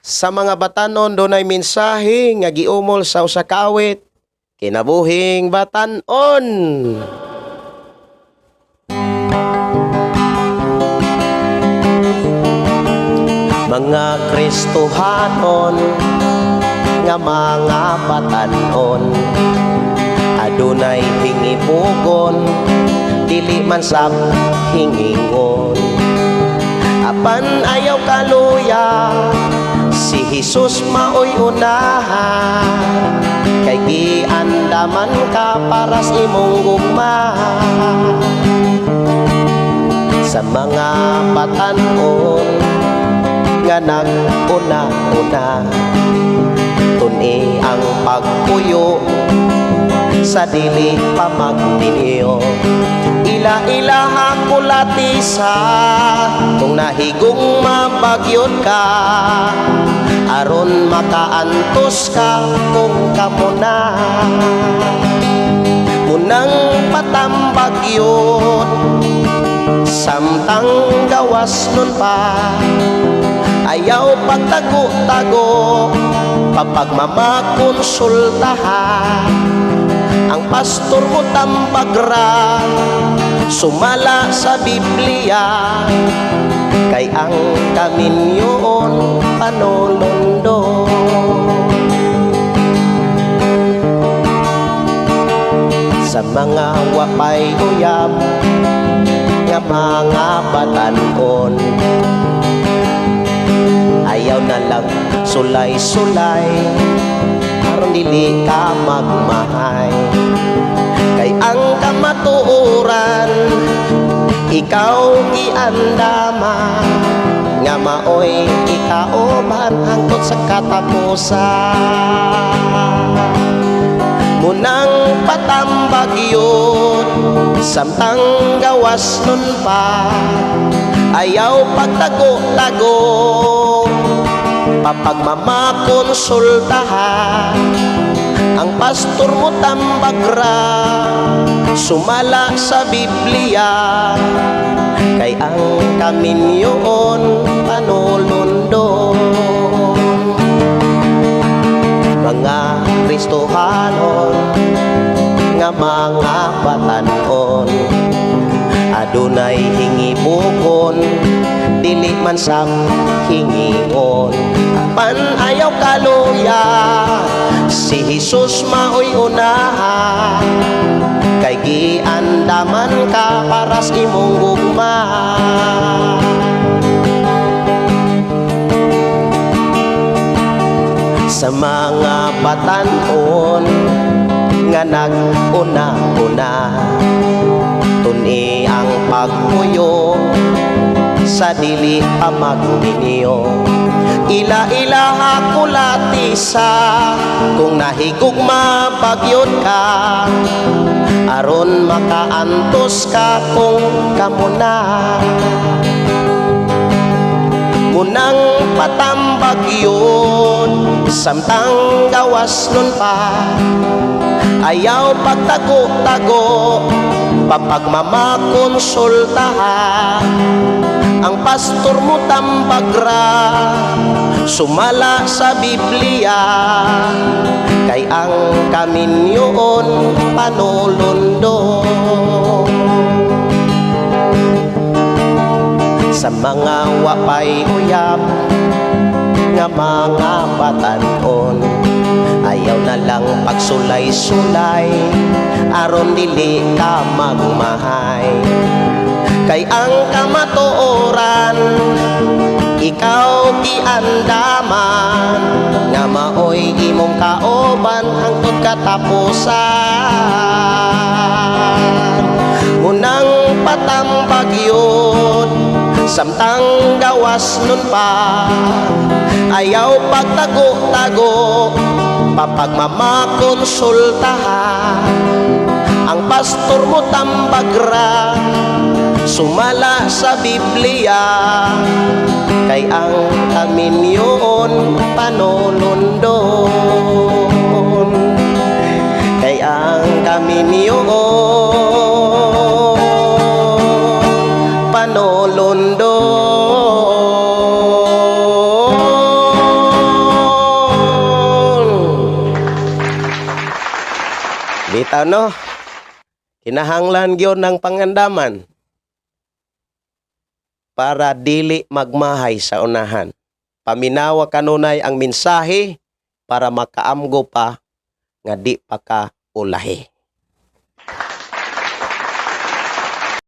Sa mga batanon dunay mensahe nga giumol sa usa ka awit, kinabuhing batan-on. Mga Kristohanon nga mga batan-on, adunay hingibugon, dili man sab hingingon. Apan ayaw kaluya, si Jesus maoy unahan, kay giandaman ka para sa imong gugma. Sa mga batan-on nga nag-una-una, tuni ang pagpuyo sa dili pa magdiniyo. Ila-ilaha kulatisa kung nahigong mabagyod ka, aron makaantos ka kung kamuna. Munang patambagyod samtang gawas nun pa, ayaw pagtago-tago papagmamakonsultahan. Ang pastor mo tambagra, sumala sa Biblia, kay ang kaminyon panolondo. Sa mga wapay uyab nga mga batan-on, ayaw na lang sulay-sulay, aron dili ka magmahay. Kay ang kamatuoran ikaw giandama, nga maoy ikaoban hangtod sa katapusan. Munang patambagyod samtang gawas nun pa, ayaw pagtago-tago papagmamakonsultahan. Ang pastor mo tambagra, sumala sa Biblia, kay ang kaminyon panolondo. Mga Kristohanon nga mga batan-on, adunay hingibugon, dili man sab hingingon. Apan ayaw kaluya, si Jesus maoy unahan, kay giandaman ka para sa imong gugma. Sa mga batan-on nga nag-una-una, tuni ang pagpuyo sa dili pa magdiniyo. Ila-ilaha kulatisa kung nahigugma bagyod ka, aron makaantos ka kung kamuna. Munang patambagyod samtang gawas nun pa, ayaw pagtago-tago papagmamakonsultahan. Ang pastor mo tambagra, sumala sa Biblia, kay ang kaminyon panolondo. Sa mga wapay uyab nga mga batan-on, ayaw na lang pagsulay-sulay, aron dili ka magmahay. Kay ang kamatuoran ikaw giandaman, nga maoy imong kaoban hangtod katapusan. Munang patambagyod samtang gawas nun pa, ayaw pagtago-tago papagmamakonsultahan. Ang pastor mo tambagra, sumala sa Biblia, kay ang kaminyon panolondon. Kay ang kaminyon panolondon. Bitaw no, kinahanglan gyud ng pangandaman para dili magmahay sa unahan. Paminawa kanunay ang mensahe para makaamgo pa nga di pa ka ulahi.